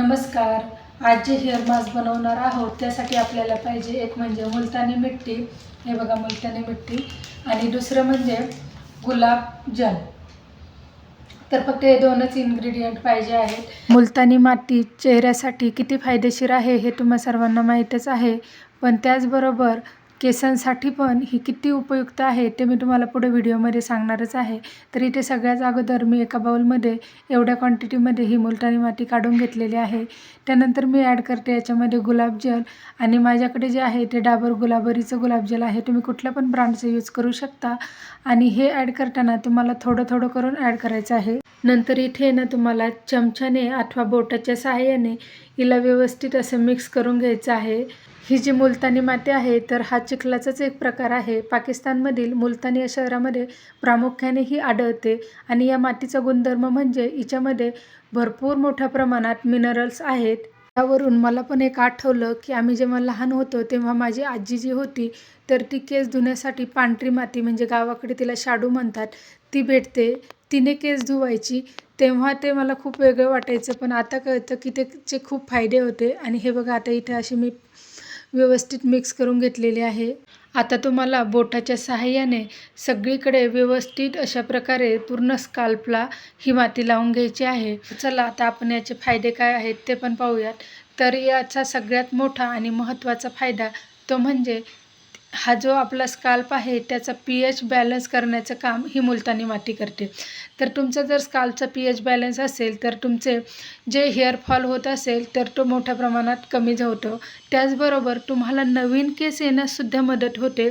नमस्कार. आज जे हेअर मास्क बनवणार आहोत त्यासाठी आपल्याला पाहिजे एक म्हणजे मुलतानी मिट्टी, हे बघा मुलतानी मिट्टी, आणि दुसरं म्हणजे गुलाब जल. तर फक्त हे दोनच इन्ग्रेडियंट पाहिजे आहेत. मुलतानी माती चेहऱ्यासाठी किती फायदेशीर आहे हे तुम्हा सर्वांना माहीतच आहे, पण त्याचबरोबर केसांसाठी पण ही किती उपयुक्त आहे ते मी तुम्हाला पुढे व्हिडिओमध्ये सांगणारच आहे. तर इथे सगळ्यात अगोदर मी एका बाउलमध्ये एवढ्या क्वांटिटीमध्ये ही मुलतानी माती काढून घेतलेली आहे. त्यानंतर मी ॲड करते याच्यामध्ये गुलाबजल, आणि माझ्याकडे जे आहे ते डाबर गुलाबरीचं गुलाबजल आहे. तुम्ही कुठल्या पण ब्रँडचं यूज करू शकता. आणि हे ॲड करताना तुम्हाला थोडं थोडं करून ॲड करायचं आहे. नंतर इथे ना तुम्हाला चमच्याने अथवा बोटाच्या सहाय्याने हिला व्यवस्थित असं मिक्स करून घ्यायचं आहे. ही जी मुलतानी माती आहे तर हा चिखलाचाच एक प्रकार आहे. पाकिस्तानमधील मुलतानी या शहरामध्ये प्रामुख्याने ही आढळते, आणि या मातीचा गुणधर्म म्हणजे हिच्यामध्ये भरपूर मोठ्या प्रमाणात मिनरल्स आहेत. त्यावरून मला पण एक आठवलं की आम्ही जेव्हा लहान होतो तेव्हा माझी आजी जी होती तर ती केस धुण्यासाठी पांढरी माती, म्हणजे गावाकडे तिला शाडू म्हणतात, ती भेटते. तिने केस धुवायची. तेव्हा ते मला खूप वेगळं वाटायचं, पण आता कळतं की त्याचे खूप फायदे होते. आणि हे बघा आता इथे अशी मी व्यवस्थित मिक्स करून घेतलेली आहे. आता तुम्हाला बोटाच्या सहाय्याने सगळीकडे व्यवस्थित अशा प्रकारे पूर्ण स्काल्पला ही माती लावून घ्यायची आहे. चला आता आपण याचे फायदे काय आहेत ते पण पाहूयात. तर याचा सगळ्यात मोठा आणि महत्त्वाचा फायदा तो म्हणजे हा जो आपला स्काल्प आहे त्याचा pH बॅलन्स करण्याचं काम ही मुलतानी माती करते. तर तुमचा जर स्काल्पचा pH बॅलन्स असेल तर तुमचे जे हेअरफॉल होत असेल तर तो मोठ्या प्रमाणात कमी होतो. त्याचबरोबर तुम्हाला नवीन केस येण्याससुद्धा मदत होते,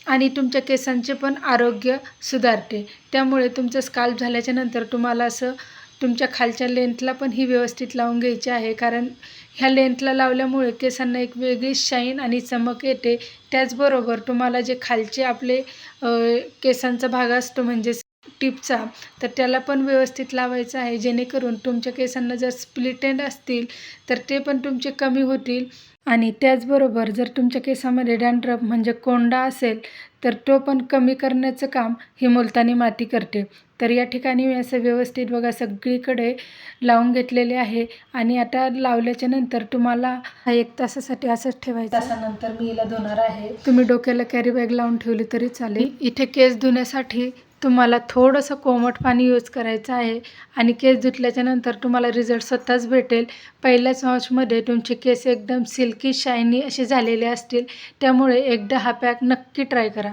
आणि तुमच्या केसांचे पण आरोग्य सुधारते. त्यामुळे तुमचं स्काल्प झाल्याच्या नंतर तुम्हाला असं तुमच्या खालच्या लेंथला पण ही व्यवस्थित लावून घ्यायची आहे, कारण ह्या लेंथला लावल्यामुळे केसांना एक वेगळी शाईन आणि चमक येते. त्याचबरोबर तुम्हाला जे खालचे आपले केसांचा भाग असतो म्हणजे टिपचा, तर त्याला पण व्यवस्थित लावायचं आहे, जेणेकरून तुमच्या केसांना जर स्प्लिट एंड असतील तर ते पण तुमचे कमी होतील. आणि त्याचबरोबर जर तुमच्या केसामध्ये डॅन्ड्रफ म्हणजे कोंडा असेल तर तो पण कमी करण्याचं काम ही मुलतानी माती करते. तर या ठिकाणी मी असं व्यवस्थित बघा सगळीकडे लावून घेतलेले आहे. आणि आता लावल्याच्या नंतर तुम्हाला 1 तासासाठी असंच ठेवायचं. तासानंतर मी हिला धुणार आहे. तुम्ही डोक्याला कॅरी बॅग लावून ठेवली तरी चालेल. इथे केस धुण्यासाठी तुम्हाला थोडंसं कोमट पाणी यूज करायचं आहे, आणि केस धुतल्याच्या नंतर तुम्हाला रिझल्ट स्वतःच भेटेल. पहिल्याच वॉशमध्ये तुमचे केस एकदम सिल्की शायनी असे झालेले असतील. त्यामुळे एकदा हा पॅक नक्की ट्राय करा.